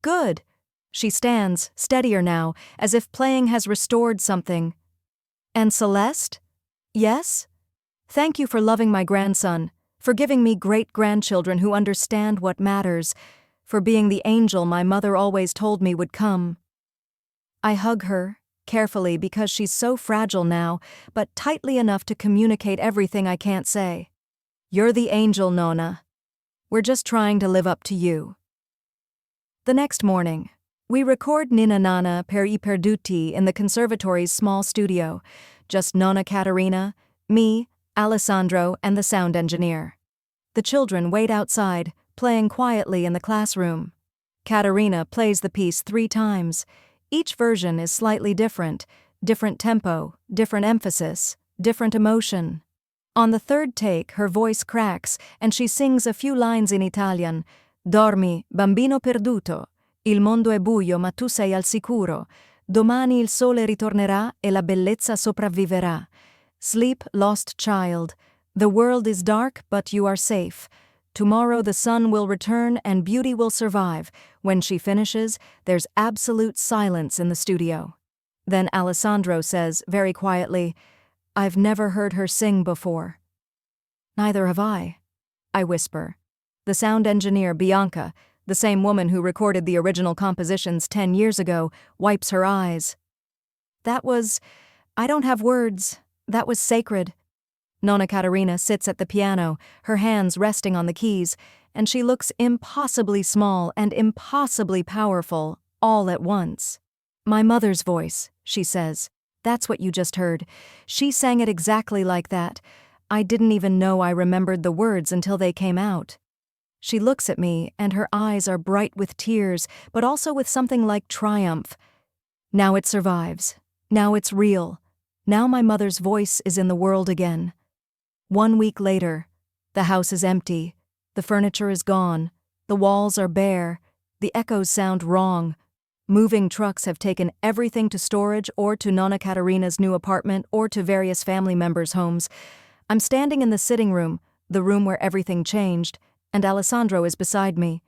S1: "Good." She stands, steadier now, as if playing has restored something. "And Celeste?" "Yes?" "Thank you for loving my grandson, for giving me great-grandchildren who understand what matters, for being the angel my mother always told me would come." I hug her, carefully because she's so fragile now, but tightly enough to communicate everything I can't say. "You're the angel, Nonna. We're just trying to live up to you." The next morning, we record Ninna Nonna per I perduti in the conservatory's small studio, just Nonna Caterina, me, Alessandro, and the sound engineer. The children wait outside, playing quietly in the classroom. Caterina plays the piece 3 times. Each version is slightly different tempo, different emphasis, different emotion. On the 3rd take, her voice cracks, and she sings a few lines in Italian. "Dormi, bambino perduto. Il mondo è buio ma tu sei al sicuro. Domani il sole ritornerà e la bellezza sopravviverà. Sleep, lost child. The world is dark but you are safe. Tomorrow the sun will return and beauty will survive." When she finishes, there's absolute silence in the studio. Then Alessandro says, very quietly, "I've never heard her sing before." "Neither have I whisper. The sound engineer, Bianca, the same woman who recorded the original compositions 10 years ago, wipes her eyes. I don't have words. That was sacred." Nonna Caterina sits at the piano, her hands resting on the keys, and she looks impossibly small and impossibly powerful, all at once. "My mother's voice," she says. "That's what you just heard. She sang it exactly like that. I didn't even know I remembered the words until they came out." She looks at me, and her eyes are bright with tears, but also with something like triumph. Now it survives. Now it's real. Now my mother's voice is in the world again. 1 week later, the house is empty. The furniture is gone. The walls are bare. The echoes sound wrong. Moving trucks have taken everything to storage or to Nonna Caterina's new apartment or to various family members' homes. I'm standing in the sitting room, the room where everything changed, and Alessandro is beside me.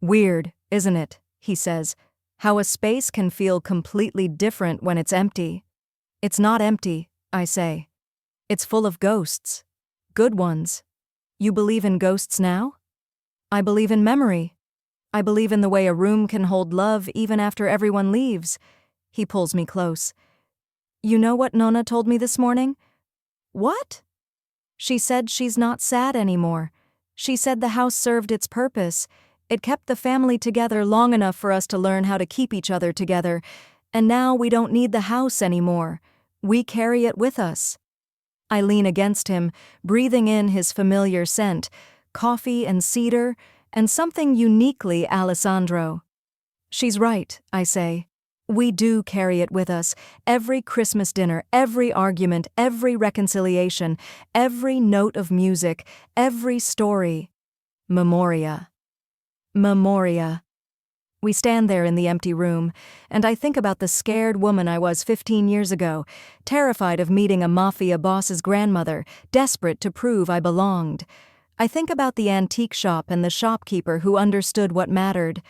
S1: "Weird, isn't it?" he says. "How a space can feel completely different when it's empty." "It's not empty," I say. "It's full of ghosts. Good ones." "You believe in ghosts now?" "I believe in memory. I believe in the way a room can hold love even after everyone leaves." He pulls me close. "You know what Nonna told me this morning?" "What?" "She said she's not sad anymore. She said the house served its purpose. It kept the family together long enough for us to learn how to keep each other together. And now we don't need the house anymore. We carry it with us." I lean against him, breathing in his familiar scent, coffee and cedar, and something uniquely Alessandro. She's right, I say. We do carry it with us, every Christmas dinner, every argument, every reconciliation, every note of music, every story. Memoria. Memoria. We stand there in the empty room, and I think about the scared woman I was 15 years ago, terrified of meeting a Mafia boss's grandmother, desperate to prove I belonged. I think about the antique shop and the shopkeeper who understood what mattered.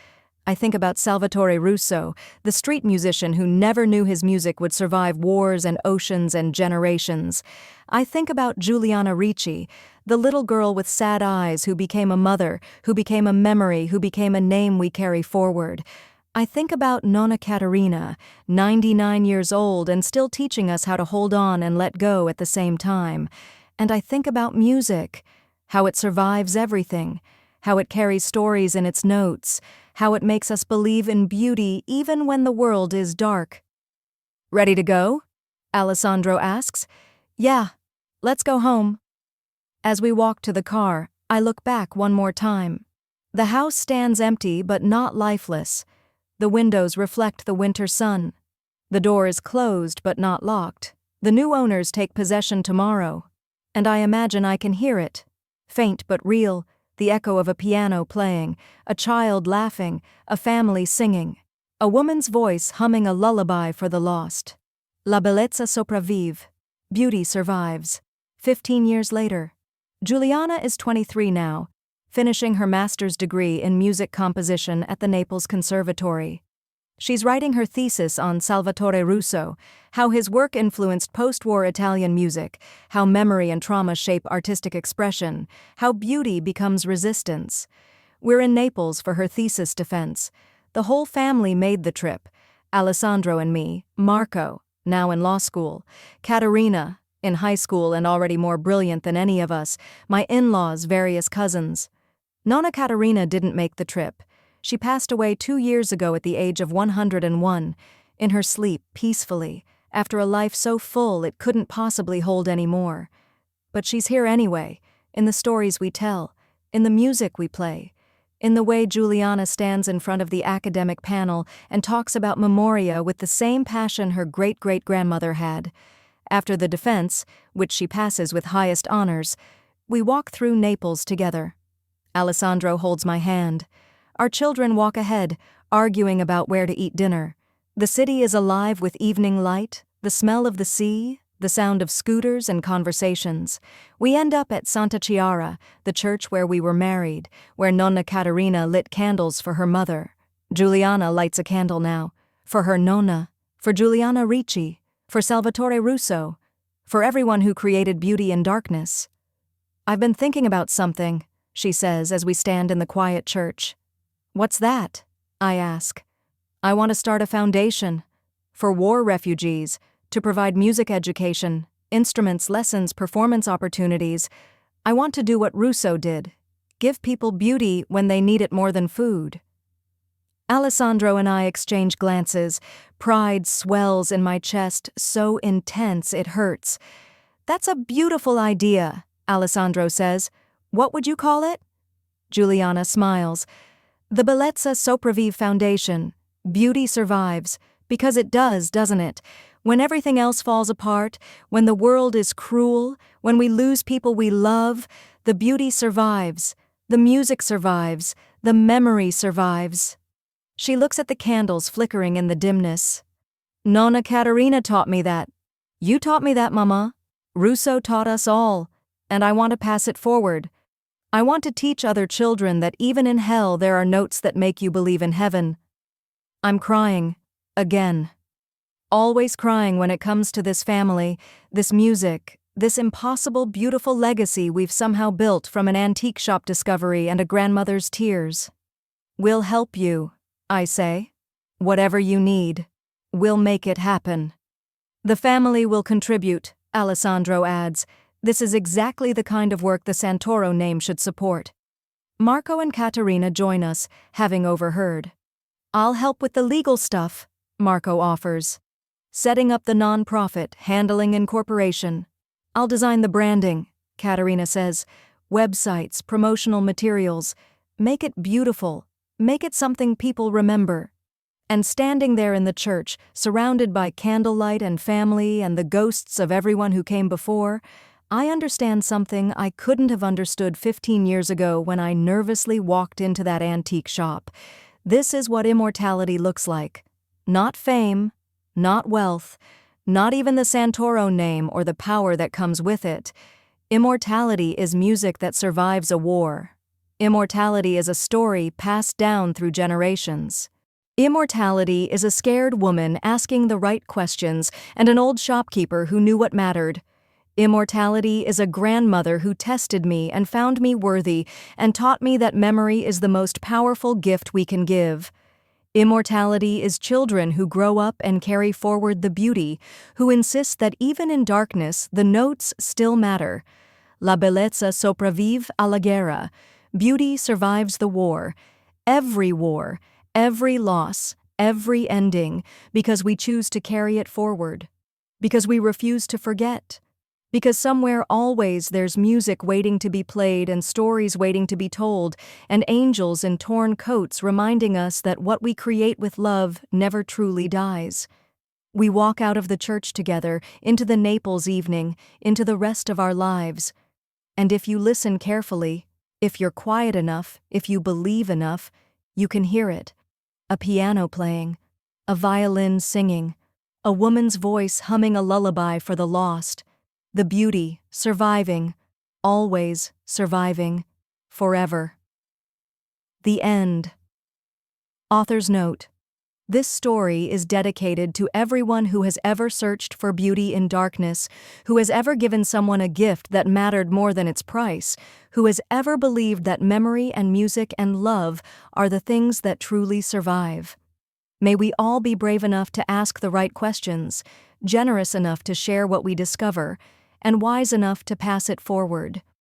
S1: I think about Salvatore Russo, the street musician who never knew his music would survive wars and oceans and generations. I think about Giuliana Ricci, the little girl with sad eyes who became a mother, who became a memory, who became a name we carry forward. I think about Nonna Caterina, 99 years old and still teaching us how to hold on and let go at the same time. And I think about music, how it survives everything, how it carries stories in its notes, how it makes us believe in beauty even when the world is dark. Ready to go? Alessandro asks. Yeah, let's go home. As we walk to the car, I look back one more time. The house stands empty but not lifeless. The windows reflect the winter sun. The door is closed but not locked. The new owners take possession tomorrow. And I imagine I can hear it. Faint but real, the echo of a piano playing, a child laughing, a family singing, a woman's voice humming a lullaby for the lost. La bellezza sopravvive. Beauty survives. 15 years later. Giuliana is 23 now, finishing her master's degree in music composition at the Naples Conservatory. She's writing her thesis on Salvatore Russo, how his work influenced post-war Italian music, how memory and trauma shape artistic expression, how beauty becomes resistance. We're in Naples for her thesis defense. The whole family made the trip. Alessandro and me, Marco, now in law school, Caterina, in high school and already more brilliant than any of us, my in-laws, various cousins. Nonna Caterina didn't make the trip. She passed away 2 years ago at the age of 101, in her sleep peacefully, after a life so full it couldn't possibly hold any more. But she's here anyway, in the stories we tell, in the music we play, in the way Giuliana stands in front of the academic panel and talks about Memoria with the same passion her great-great-grandmother had. After the defense, which she passes with highest honors, we walk through Naples together. Alessandro holds my hand. Our children walk ahead, arguing about where to eat dinner. The city is alive with evening light, the smell of the sea, the sound of scooters and conversations. We end up at Santa Chiara, the church where we were married, where Nonna Caterina lit candles for her mother. Giuliana lights a candle now, for her Nonna, for Giuliana Ricci, for Salvatore Russo, for everyone who created beauty in darkness. I've been thinking about something, she says as we stand in the quiet church. What's that? I ask. I want to start a foundation for war refugees, to provide music education, instruments, lessons, performance opportunities. I want to do what Russo did, give people beauty when they need it more than food. Alessandro and I exchange glances. Pride swells in my chest, so intense it hurts. That's a beautiful idea, Alessandro says. What would you call it? Giuliana smiles. The Bellezza Sopravvive Foundation. Beauty survives. Because it does, doesn't it? When everything else falls apart, when the world is cruel, when we lose people we love, the beauty survives. The music survives. The memory survives. She looks at the candles flickering in the dimness. Nonna Caterina taught me that. You taught me that, Mama. Russo taught us all, and I want to pass it forward. I want to teach other children that even in hell there are notes that make you believe in heaven. I'm crying. Again. Always crying when it comes to this family, this music, this impossible, beautiful legacy we've somehow built from an antique shop discovery and a grandmother's tears. We'll help you, I say. Whatever you need, we'll make it happen. The family will contribute, Alessandro adds. This is exactly the kind of work the Santoro name should support. Marco and Caterina join us, having overheard. I'll help with the legal stuff, Marco offers. Setting up the non-profit, handling incorporation. I'll design the branding, Caterina says. websites, promotional materials. Make it beautiful. Make it something people remember. And standing there in the church, surrounded by candlelight and family and the ghosts of everyone who came before, I understand something I couldn't have understood 15 years ago when I nervously walked into that antique shop. This is what immortality looks like. Not fame, not wealth, not even the Santoro name or the power that comes with it. Immortality is music that survives a war. Immortality is a story passed down through generations. Immortality is a scared woman asking the right questions and an old shopkeeper who knew what mattered. Immortality is a grandmother who tested me and found me worthy and taught me that memory is the most powerful gift we can give. Immortality is children who grow up and carry forward the beauty, who insist that even in darkness the notes still matter. La bellezza sopravvive alla guerra. Beauty survives the war, every loss, every ending, because we choose to carry it forward, because we refuse to forget. Because somewhere always there's music waiting to be played and stories waiting to be told, and angels in torn coats reminding us that what we create with love never truly dies. We walk out of the church together, into the Naples evening, into the rest of our lives. And if you listen carefully, if you're quiet enough, if you believe enough, you can hear it. A piano playing, a violin singing, a woman's voice humming a lullaby for the lost. The beauty, surviving, always surviving, forever. The end. Author's note. This story is dedicated to everyone who has ever searched for beauty in darkness, who has ever given someone a gift that mattered more than its price, who has ever believed that memory and music and love are the things that truly survive. May we all be brave enough to ask the right questions, generous enough to share what we discover, and wise enough to pass it forward.